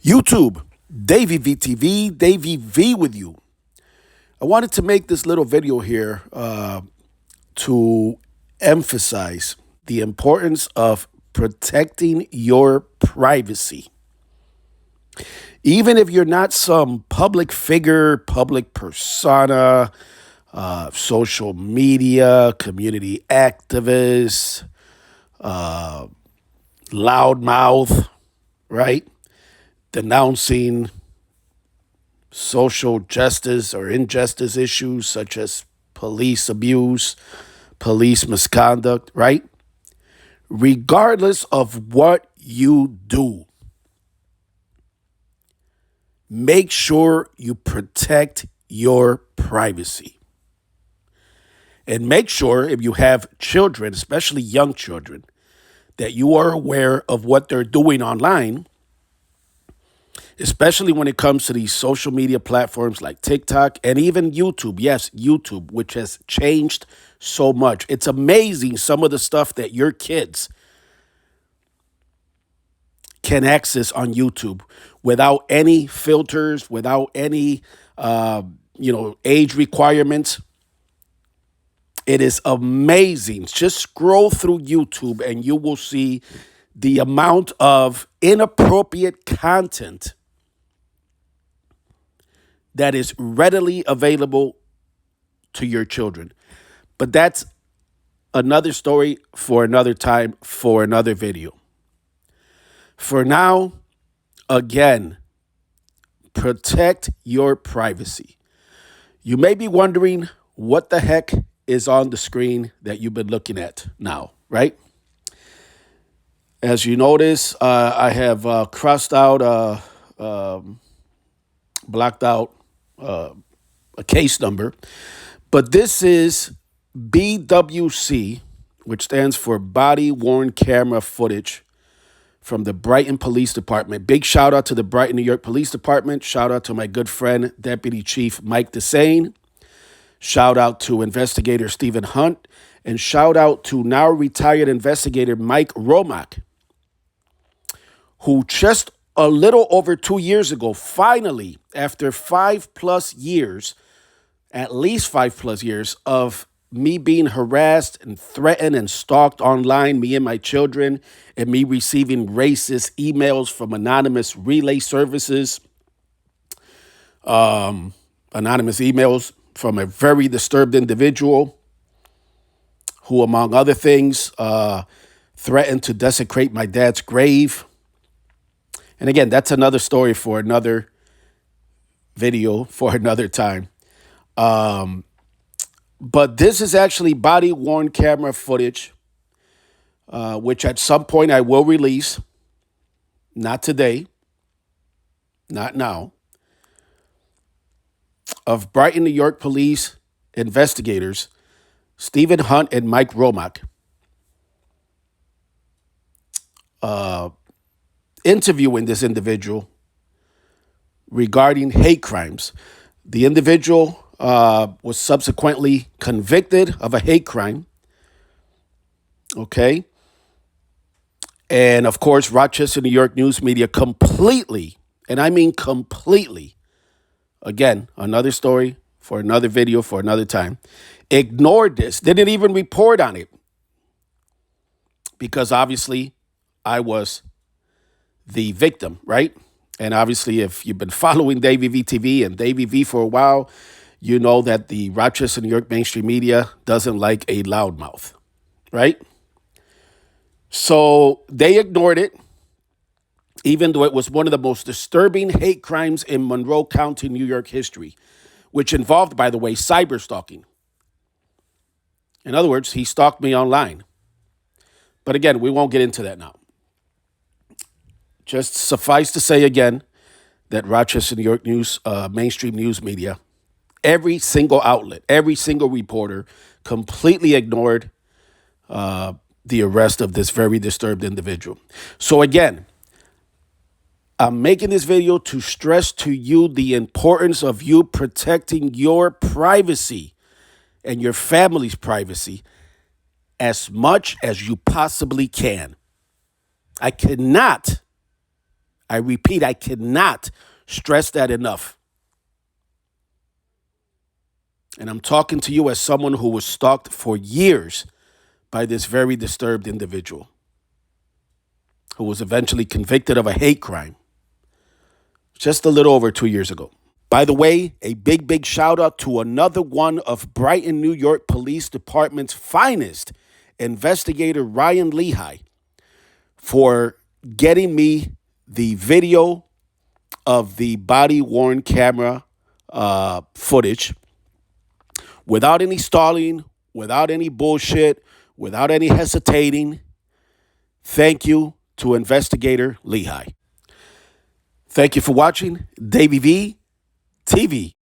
YouTube, Davy VTV, Davy V with you. I wanted to make this little video here to emphasize the importance of protecting your privacy. Even if you're not some public figure, public persona, social media, community activist, loudmouth, right? Denouncing social justice or injustice issues such as police abuse, police misconduct, right? Regardless of what you do, make sure you protect your privacy. And make sure if you have children, especially young children, that you are aware of what they're doing online, especially when it comes to these social media platforms like TikTok and even YouTube. Yes, YouTube, which has changed so much. It's amazing some of the stuff that your kids can access on YouTube without any filters, without any, age requirements. It is amazing. Just scroll through YouTube and you will see the amount of inappropriate content that is readily available to your children. But that's another story for another time, for another video. For now, again, protect your privacy. You may be wondering what the heck is on the screen that you've been looking at now, right? As you notice, I have crossed out, blocked out a case number, but this is BWC, which stands for body worn camera footage from the Brighton Police Department. Big shout out to the Brighton, New York Police Department. Shout out to my good friend, Deputy Chief Mike Desane. Shout out to investigator Stephen Hunt, and shout out to now retired investigator Mike Romack, who just a little over 2 years ago, finally, after 5+ years, at least 5+ years of me being harassed and threatened and stalked online, me and my children, and me receiving racist emails from anonymous relay services, anonymous emails from a very disturbed individual who, among other things, threatened to desecrate my dad's grave. And again, that's another story for another video, for another time. But this is actually body-worn camera footage, which at some point I will release. Not today, not now, of Brighton, New York police investigators Stephen Hunt and Mike Romack interviewing this individual regarding hate crimes. The individual was subsequently convicted of a hate crime. Okay. And of course, Rochester, New York news media completely, and I mean completely, again, another story for another video for another time, ignored this, didn't even report on it. Because obviously I was the victim, right? And obviously, if you've been following Davy VTV and Davy V for a while, you know that the Rochester, New York mainstream media doesn't like a loudmouth, right? So they ignored it, even though it was one of the most disturbing hate crimes in Monroe County, New York history, which involved, by the way, cyber stalking. In other words, he stalked me online. But again, we won't get into that now. Just suffice to say again that Rochester, New York news, mainstream news media, every single outlet, every single reporter completely ignored the arrest of this very disturbed individual. So again, I'm making this video to stress to you the importance of you protecting your privacy and your family's privacy as much as you possibly can. I I repeat, I cannot stress that enough. And I'm talking to you as someone who was stalked for years by this very disturbed individual who was eventually convicted of a hate crime just a little over 2 years ago. By the way, a big shout out to another one of Brighton, New York Police Department's finest, investigator Ryan Lehigh, for getting me the video of the body worn camera footage without any stalling, without any bullshit, without any hesitating. Thank you to investigator Lehigh. Thank you for watching Davy V TV.